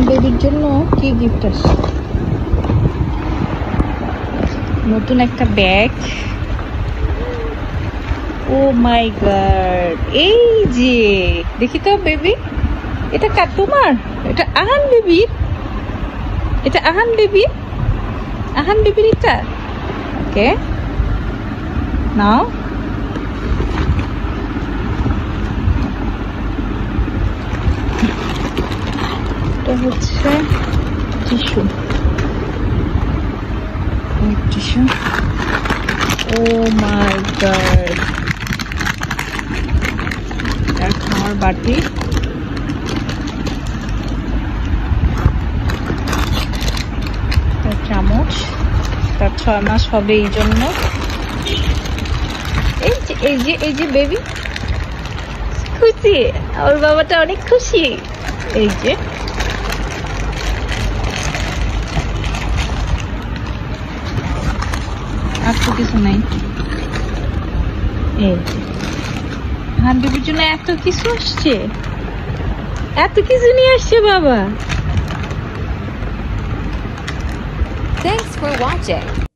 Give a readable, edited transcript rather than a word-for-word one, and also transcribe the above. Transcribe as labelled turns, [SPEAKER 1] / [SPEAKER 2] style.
[SPEAKER 1] বেবির জন্য কি গিফট আসছে? নতুন একটা ব্যাগ। ও মাই গড, এই যে দেখি তো বেবি, এটা কার? তোমার? এটা আহান বেবি, এটা আহান বেবি, আহান বেবির এটা। ওকে নাও। এটা হচ্ছে টিস্যু, টিস্যু। ও মাই গড, এটা খাওয়ার বাটি। চামচ, তার 6 মাস হবে এই জন্য। এই যে বেবি খুশি, ওর বাবাটা অনেক খুশি। এই যে আর তো কিছু নাই। এই হান বেবির জন্য এত কিছু আসছে, এত কিছু নিয়ে আসছে বাবা।
[SPEAKER 2] Thanks for watching.